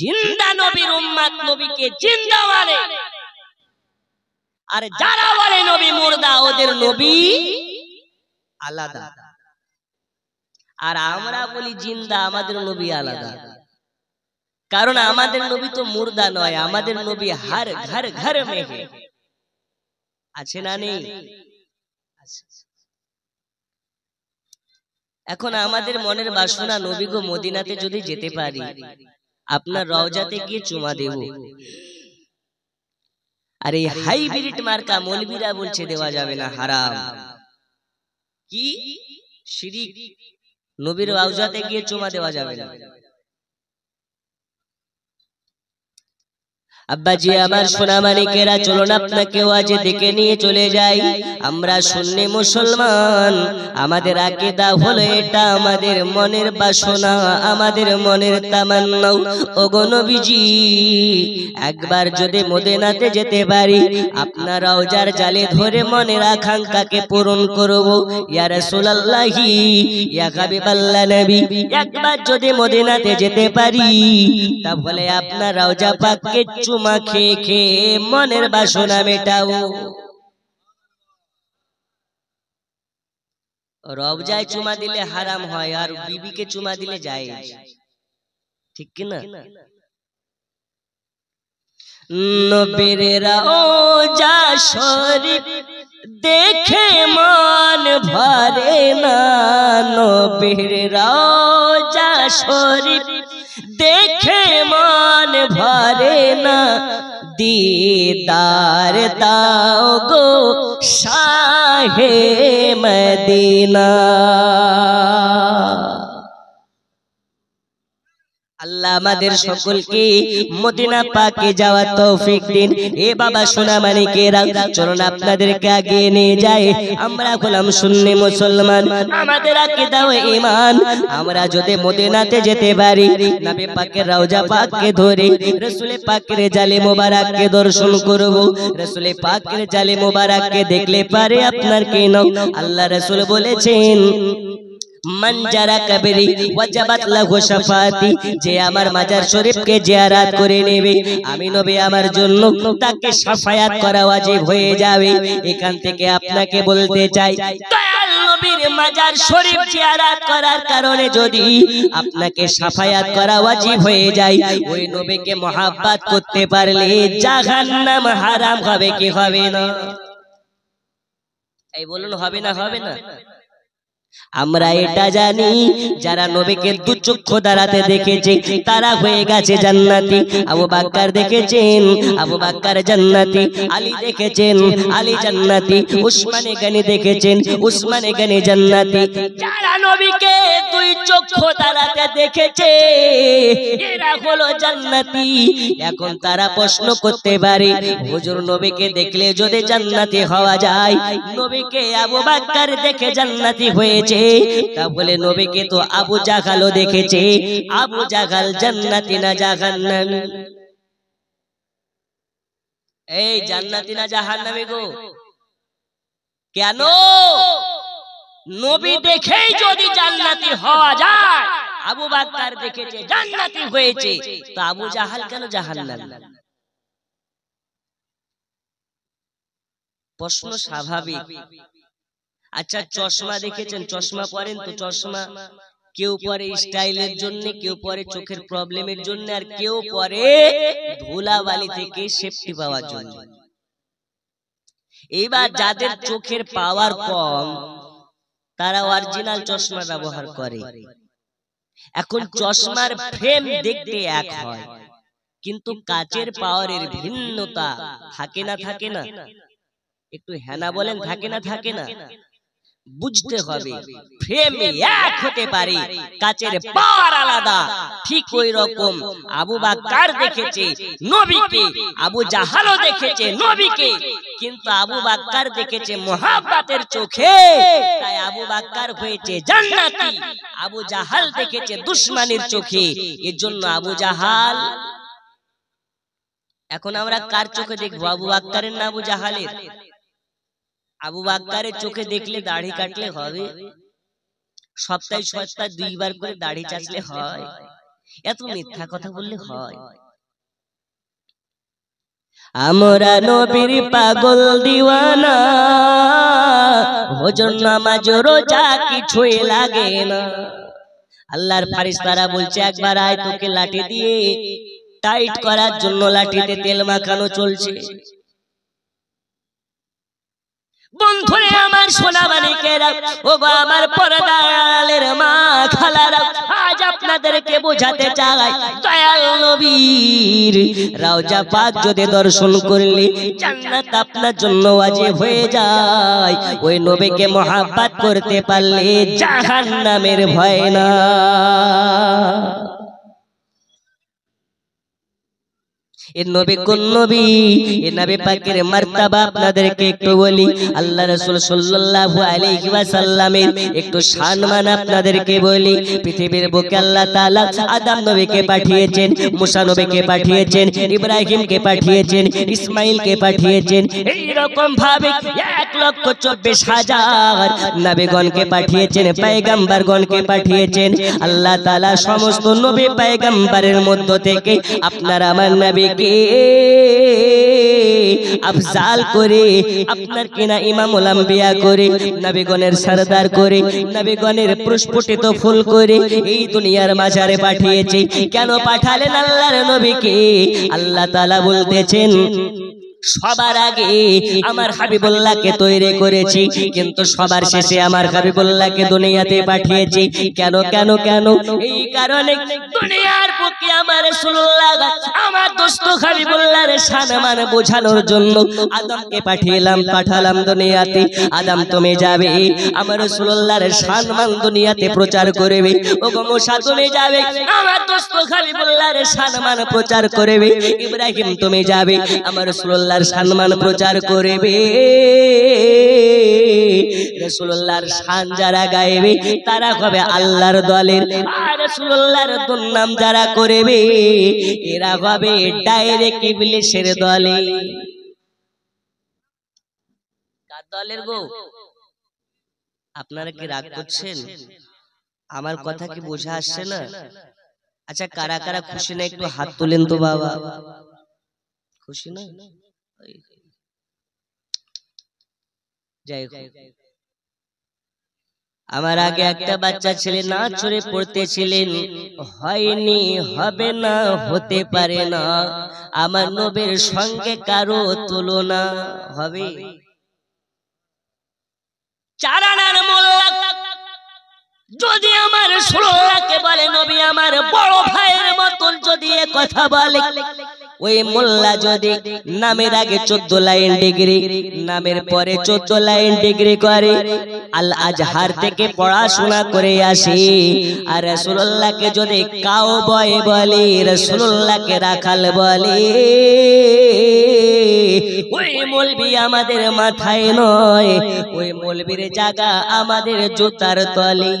জিন্দা নবীর উম্মত নবীকে জিন্দা মানে, আর যারা বলে নবী মুর্দা ওদের নবী আলাদা। আর আমরা বলি জিন্দা, আমাদের নবী আলাদা। কারণ আমাদের নবী তো মুর্দা নয়, আমাদের নবী হর ঘর ঘর মে হে। আছে না নেই? এখন আমাদের মনের বাসনা নবী গো মদিনাতে যদি যেতে পারি, আপনার রওজাতে গিয়ে চুমা দেব। আর এই হাইব্রিড মার্কা মৌলবীরা বলছে দেওয়া যাবে না, হারাম। কি শিরিক, নবীর রওজাতে গিয়ে চুমা দেওয়া যাবে না। আব্বাজি আমার সোনা মানিকেরা, চলুন আপনাকেও আজ দেখে নিয়ে চলে যাই। আমরা সুন্নি মুসলমান, আমাদের আকীদা হলো এটা, আমাদের মনের বাসনা, আমাদের মনের তামান্না। ওগো নবীজি, একবার যদি মদিনাতে যেতে পারি, আপনার রওজার জালে ধরে মনের আকাঙ্ক্ষাকে পূরণ করব। ইয়া রাসূলুল্লাহি, ইয়া হাবিবাল্লাহ নবী, একবার যদি মদিনাতে যেতে পারি, তাহলে আপনার রওজা পাককে চুমা খেয়ে খেয়ে মনের বাসনা মেটাও। রওজায় চুমা দিলে হারাম হয়, আর বিবিকে চুমা দিলে যায়, ঠিক কি না? নবীর রওজা শরীফ দেখে মন ভরে না, নবীর রওজা শরীফ দেখে মন ভরে না, दीदार दाओ गो शाहे मदीना। আল্লাহ আমাদের সকলকে মদিনা পাকে যাওয়ার তৌফিক দিন। এ বাবা সোনা মানিকেরা, চলুন আপনাদেরকে আগে নিয়ে যাই। আমরা হলাম সুন্নি মুসলমান, আমাদের আকীদা ও ঈমান। আমরা যদি মদিনাতে যেতে পারি, নবী পাকের রওজা পাককে ধরে রাসূল পাকের জালে মোবারককে দর্শন করব। রাসূল পাকের জালে মোবারককে দেখলে পারে আপনার কেন আল্লাহ রাসূল বলেছেন, মান যারা কবরি ওয়াজাবাত লাহু শাফাআতি, যে আমার মাজার শরীফকে জিয়ারত করে নেবে, আমি নবী আমার জন্য তাকে শাফায়াত করা ওয়াজিব হয়ে যাবে। এখান থেকে আপনাকে বলতে চাই, দয়াল নবীর মাজার শরীফ জিয়ারত করার কারণে যদি আপনাকে শাফায়াত করা ওয়াজিব হয়ে যায়, ওই নবীকে মহব্বত করতে পারলে জাহান্নাম হারাম হবে কি হবে না? এই বলুন, হবে না হবে না? আমরা এটা জানি, যারা নবীকে দু চক্ষু দ্বারাতে দেখেছে তারা হয়ে গেছে জান্নাতি। আবু বকর দেখেছেন, আবু বকর জান্নাতি। আলী দেখেছেন, আলী জান্নাতি। উসমানে গনি দেখেছেন, উসমানে গনি জান্নাতি। যারা নবীকে দুই চক্ষু দ্বারাতে দেখেছে এরা হলো জান্নাতি। এখন তারা প্রশ্ন করতে পারে, হুজুর নবীকে দেখলে যদি জান্নাতি হওয়া যায়, নবীকে আবু বকর দেখে জান্নাতি হয়েছে, তাহলে নবীকে তো আবু জাহালও দেখেছে, আবু জাহাল জান্নাতি না জাহান্নামী? এই জান্নাতি না জাহান্নামী গো? কেন? নবী দেখেই যদি জান্নাতি হওয়া যায়, আবু বকর দেখেছে জান্নাতি হয়েছে, তো আবু জাহাল কেন জাহান্নামী? প্রশ্ন স্বাভাবিক। আচ্ছা, চশমা দেখেছেন? চশমা পরেন তো? চশমা কেউ পরে স্টাইলের জন্য, কেউ পরে চোখের প্রবলেমের জন্য, আর কেউ পরে ধুলাবালি থেকে সেফটি পাওয়ার জন্য। এইবার যাদের চোখের পাওয়ার কম তারা অরিজিনাল চশমা ব্যবহার করে। এখন চশমার ফ্রেম দেখতে এক হয়, কিন্তু কাচের পাওয়ারের ভিন্নতা থাকে না থাকে না? একটু হ্যাঁ বলেন, থাকে না থাকে না? বুঝতে হবে, ফ্রেম এক হতে পারে, কাচের পাওয়ার আলাদা। ঠিক ওই রকম আবু বকর দেখেছে নবীকে, আবু জাহালও দেখেছে নবীকে, কিন্তু আবু বকর দেখেছে মুহাব্বতের চোখে, তাই আবু বকর হয়েছে জান্নাতি। আবু জাহাল দেখেছে দুশমনির চোখে, এর জন্য আবু জাহাল। এখন আমরা কার চোখে দেখবো, আবু বকরের না আবু জাহালের? আবু বকরের চোখে দেখলে দাড়ি কাটলে হবে? সপ্তাহে 2 বার করে দাড়ি চাচলে হয়? এত মিথ্যা কথা বললে হয়? আমরা নবীর পাগল দিওয়ানা, ওজন নামাজ রোজা কিছুই লাগে না। আল্লাহর ফারিস্তারা বলছে একবার আয়, তোকে লাঠি দিয়ে টাইট করার জন্য লাঠিতে তেল মাখানো চলছে। বন্ধুরে আমার সোনা মানিকেরা, ও গো আমার পর্দার মা খালারা, আজ আপনাদেরকে বোঝাতে চাই দয়াল নবীর রওজা পাক যদি দর্শন করলে জান্নাত আপনার জন্য ওয়াজিব হয়ে যায়। ওই নবীকে মহব্বত করতে পারলে জাহান্নামের ভয় না। এ নবী কোন নবী? এ নবী পাকের মার্তাবা আপনাদেরকে একটু বলি। আল্লাহ রাসূল সাল্লাল্লাহু আলাইহি ওয়াসাল্লামের একটু সম্মান আপনাদেরকে বলি। পৃথিবীর বুকে আল্লাহ তাআলা আদম নবীকে পাঠিয়েছেন, মুসা নবীকে পাঠিয়েছেন, ইব্রাহিমকে পাঠিয়েছেন, ইসমাইলকে পাঠিয়েছেন। এই রকম ভাবে 1,24,000 নবীগণকে পাঠিয়েছেন, পয়গম্বরগণকে পাঠিয়েছেন। আল্লাহ তাআলা সমস্ত নবী পয়গম্বরের মধ্য থেকে আপনার আমার নবীকে আফজাল করে, আপনার কিনা ইমামুল আম্বিয়া করে, নবীগণের সরদার করে, নবীগণের প্রস্ফুটিত ফুল করে এই দুনিয়ার মাঝারে পাঠিয়েছে। কেন পাঠালেন আল্লাহর নবীকে? আল্লাহ তাআলা বলতেছেন সবার আগে আমার হাবিবুল্লাহকে তৈরি করেছি, কিন্তু সবার শেষে আমার হাবিবুল্লাহকে দুনিয়াতে পাঠিয়েছি। কেন কেন কেন? এই কারণে দুনিয়ার বুকে আমার রাসূলুল্লাহ আমার দোস্ত হাবিবুল্লাহর সম্মান বোঝানোর জন্য আদমকে পাঠালাম দুনিয়াতে। আদম তুমি যাবে আমার রাসূলুল্লাহর সম্মান দুনিয়াতে প্রচার করবে। ওগো মুসা তুমি যাবে আমার দোস্ত হাবিবুল্লাহর সম্মান প্রচার করবে। ইব্রাহিম তুমি যাবে আমার রাসূলুল্লাহর সম্মান প্রচার করবে। রাসূলুল্লাহর শান যারা গাইবে তারা হবে আল্লাহর দলের, আর রাসূলুল্লাহর দুর্নাম যারা করবে এরা হবে ডাইরেক্ট ইবলিসের দলে। কার দলের গো? আপনারা কি রাগ করছেন? আমার কথা কি বোঝা আসছে না? আচ্ছা, কারা কারা খুশি না একটু হাত তোলেন তো বাবা। খুশি না? যাই হোক, আমার আগে একটা বাচ্চা ছেলে না চড়ে পড়তেছিলেন, হয়নি, হবে না, হতে পারে না, আমার নবীর সঙ্গে কারো তুলনা হবে। চারানার মোল্লা যদি আমার রাসূলুল্লাহকে বলে নবী আমার বড় ভাইয়ের মতন যদি এ কথা বলে, ওই মোল্লা যদি নামের আগে 14 লাইন ডিগ্রি, নামের পরে 14 লাইন ডিগ্রি করে, আল আজহার থেকে পড়াশোনা করে আসে, আর রাসূলুল্লাহকে যদি কাও বয় বলে, রাসূলুল্লাহকে রাখাল বলে, ওই মৌলবি আমাদের মাথায় নয়, ওই মৌলবির জায়গা আমাদের জুতার তলে।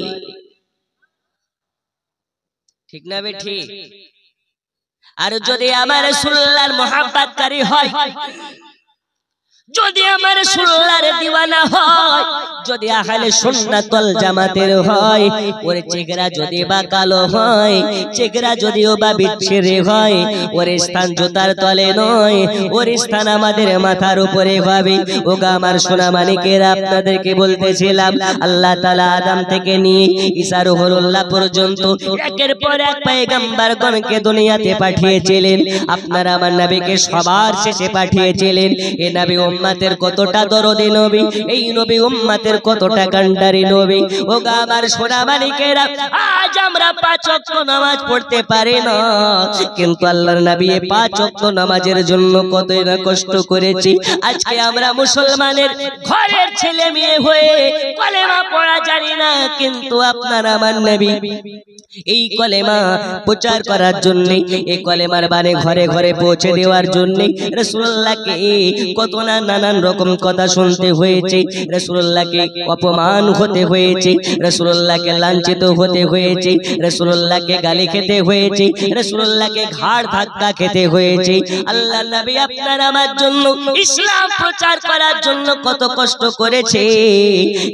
ঠিক না বে ঠিক? আর যদি আমার রাসূলুল্লাহর মহব্বতকারী হয়, যদি আমার রাসূলুল্লাহর দিওয়ানা হয়, যদি আহলে সুন্নাত ওয়াল জামাতের হয়, ওর চেহারা যদি বা কালো হয়, চেহারা যদিও বা বিচ্ছিরি হয়, ওর স্থান জুতার তলে নয়, ওর স্থান আমাদের মাথার উপরে হবে। ওগো আমার সোনা মানিকেরা, আপনাদেরকে বলতেছিলাম আল্লাহ তাআলা আদম থেকে নিয়ে ঈসা রুহুল্লাহ পর্যন্ত একের পর এক পয়গম্বরগণকে দুনিয়াতে পাঠিয়েছিলেন। আপনারা আমার নবীকে সবার শেষে পাঠিয়েছিলেন। এই নবী উম্মতের কতটা দরদি নবী, এই নবী উম্মতের কতটা কান্ডারি নবী। ওগো আমার সোনা মানিকেরা, আজ আমরা 5 ওয়াক্ত নামাজ পড়তে পারি না, কিন্তু আল্লাহর নবী 5 ওয়াক্ত নামাজের জন্য কতই না কষ্ট করেছি। আজকে আমরা মুসলমানের ঘরের ছেলে মেয়ে হয়ে কলেমা পড়া জানি না, কিন্তু আপনার আমার নবী এই কলেমা প্রচার করার জন্য, এই কলেমার বাণী ঘরে ঘরে পৌঁছে দেওয়ার জন্য রাসূলুল্লাহকে কত না নানান রকম কথা শুনতে হয়েছে, রাসূলুল্লাহকে অপমান হতে হয়েছে, রাসূলুল্লাহকে লাঞ্ছিত হতে হয়েছে, রাসূলুল্লাহকে গালি খেতে হয়েছে, রাসূলুল্লাহকে ঘাড় ধাক্কা খেতে হয়েছে। আল্লাহর নবী আপনার আমার জন্য ইসলাম প্রচার করার জন্য কত কষ্ট করেছে,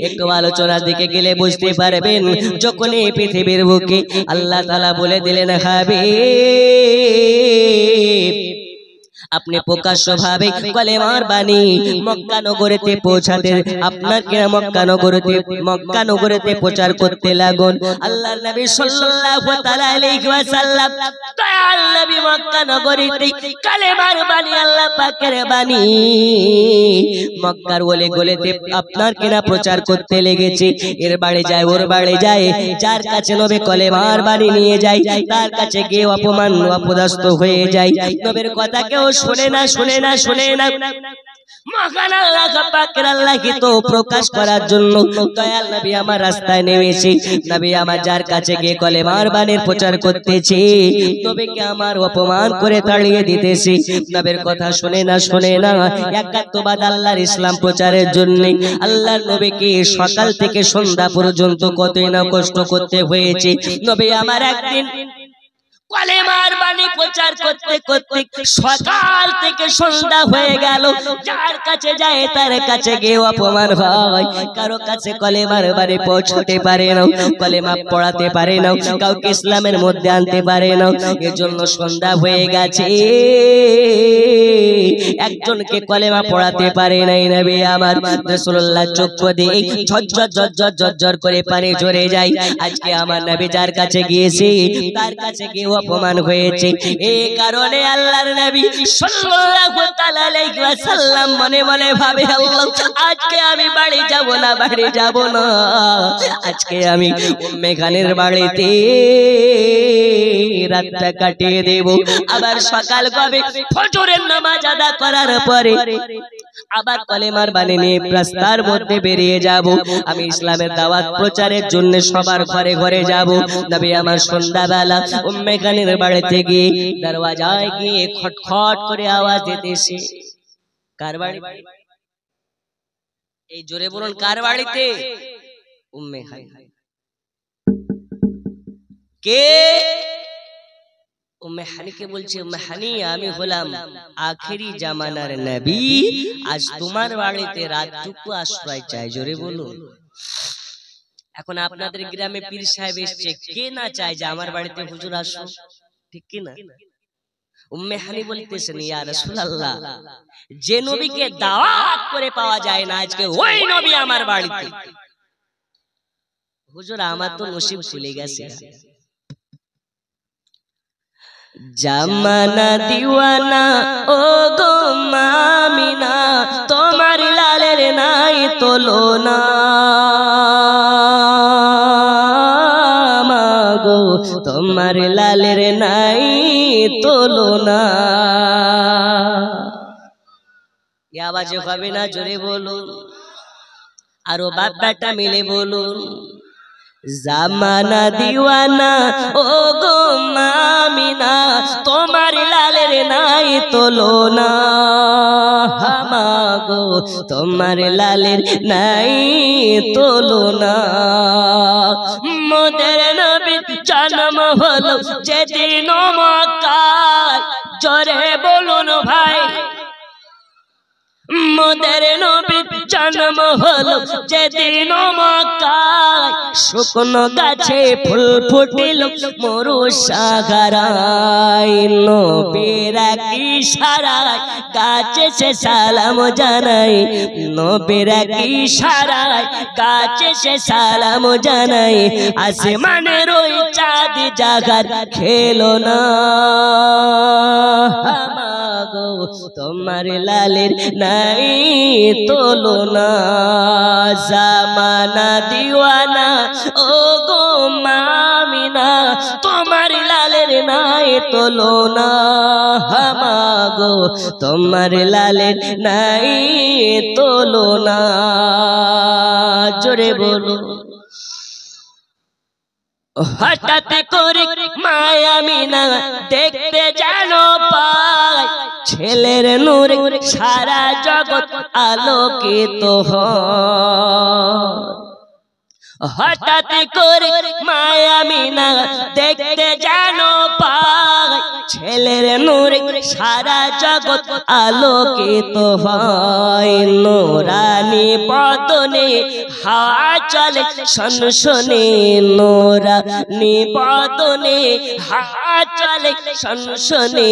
একটু আলোচনার দিকে গেলে বুঝতে পারবেন। যখন এই পৃথিবীর বুকে আল্লাহ তাআলা বলে দিলেন হাবিব আপনি প্রকাশ্যভাবে কলেমার বাণী মক্কা নগরীতে পৌঁছাতে, আপনাকে মক্কা নগরীতে প্রচার করতে লাগুন। আল্লাহর নবী সাল্লাল্লাহু তাআলা আলাইহি ওয়াসাল্লাম দয়াল নবী মক্কা নগরীতে কলেমার বাণী, আল্লাহ পাকের বাণী মক্কার ওলে গলেতে আপনার কিনা প্রচার করতে লেগেছে। এর বাড়ি যায় ওর বাড়ি যায়, যার কাছে নবী কলেমার বাণী নিয়ে যায় তার কাছে গিয়ে অপমান অপদস্থ হয়ে যায়। নবীর কথা কেউ শুনে না মহান আল্লাহ পাকের আল্লাহকে তো প্রকাশ করার জন্য দয়াল নবী আমার রাস্তায় নেমেছে। নবী আমার যার কাছে গিয়ে কলেমার বাণীর প্রচার করতেছে, নবীকে আমার অপমান করে তাড়িয়ে দিতেছে। নবীর কথা শুনে না একাত্মবাদ আল্লাহর ইসলাম প্রচারের জন্য আল্লাহর নবীকে সকাল থেকে সন্ধ্যা পর্যন্ত কতই না কষ্ট করতে হয়েছে। নবী আমার একদিন কলেমার বাণী প্রচার করতে করতে সকাল থেকে সন্ধ্যা হয়ে গেল, যার কাছে যায় তার কাছে গিয়ে অপমান হয়। কারো কাছে কলেমার বাণী পৌঁছতে পারে না, কলেমা পড়াতে পারে না, কাউকে ইসলামের মধ্যে আনতে পারে না। এজন্য সন্ধ্যা হয়ে গেছে, একজনকে কলেমা পড়াতে পারে নাই। নবী আমার রাসূলুল্লাহ চক্ষু দিয়ে ঝরঝর করে পানি ঝরে যায়। আজকে আমার নবী যার কাছে গিয়েছে তার কাছে গিয়ে অপমান হয়েছে। এই কারণে আল্লাহর নবী সাল্লাল্লাহু তাআলা আলাইহি ওয়াসাল্লাম মনে মনে ভাবে, আল্লাহ আজকে আমি বাড়ি যাব না, আজকে আমি উম্মে খানের বাড়িতে রাতটা কাটিয়ে দেব। আবার সকাল কবে ফজরের নামাজ আদা করার পরে আবার কলেমার বাণী নিয়ে রাস্তার মধ্যে বেরিয়ে যাব। আমি ইসলামের দাওয়াত প্রচারের জন্য সবার ঘরে ঘরে যাব। নবী আমার সন্ধ্যাবেলা উম্মে খানের বাড়িতে গিয়ে দরওয়াজায় গিয়ে খটখট করে আওয়াজ দিতেছে। কার বাড়ি? এই জোরে বলুন, কার বাড়িতে? উম্মে খান। কে? উম্মে হানিকে বলছে, উম্মে হানি আমি হলাম আখেরি জামানার নবী, আজ তোমার বাড়িতে রাতটুকু আশ্রয় চাই। জোরে বলুন। এখন আপনাদের গ্রামে পীর সাহেব এসছে, কে না চায় যে আমার বাড়িতে হুজুর আসুন, ঠিক কি না? উম্মে হানি বলতেছেন, ইয়া রাসূলুল্লাহ, যে নবীকে দাওয়াত করে পাওয়া যায় না, আজকে ওই নবী আমার বাড়িতে। হুজুর আমার তো নসিব খুলে গেছে। জামানা দিওয়ানা ও গো মামিনা, তোমার লালের নাই তুলনা, মাগো তোমার লালের নাই তুলনা। এই আওয়াজে হবে না, জোরে বলুন, আরো বাপ বেটা মিলে বলুন। জামানা দিওয়ানা ও গো মামিনা, তোমার লালের নাই তুলনা, মাগো তোমার লালের নাই তুলনা। মোদের নবীর জন্ম হলো যেদিন মক্কায়, জোরে বলুন ভাই। মোদের নবীর জন্ম হলো যেদিন মক্কায়, শুকনো গাছে ফুল ফুটিল মরু সাগরায়, নবীর ইশারায় গাছে সে সালাম জানাই, নবীর ইশারায় গাছে সে সালাম জানাই। আসমানের ওই চাঁদ জাগার খেলো না, মাগো তোমার লালের নাই তুলনা। জামানা দিওয়ানা ও গো মামিনা, তোমার লালের নাই তুলনা, মাগো তোমার লালের নাই তুলনা। জোরে বলো। হঠাৎ করে মায়া মিনা দেখতে যেন পায়, ছেলের নূরে সারা জগৎ আলোকিত হয়। হঠাৎ করে মায়া আমিনা দেখতে জানো পায়, ছেলের নূরে সারা জগৎ আলোকিত হয়। নূরানি বদনে হাওয়া চলে সনসনে, নূরানি বদনে হাওয়া চলে সনসনে,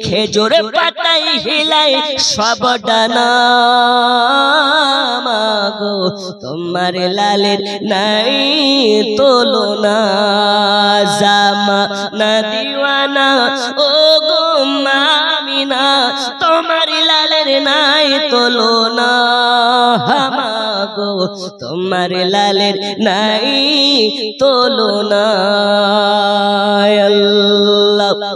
খেজুর পাতায় হিলায় সব ডানা। মাগো তোমার লালের নাই তুলনা, জামানা দিওয়ানা ও গো আমিনা, তোমার লালের নাই তুলনা। মাগো তোমার লালের নাই তুলনা। আল্লাহুম্মা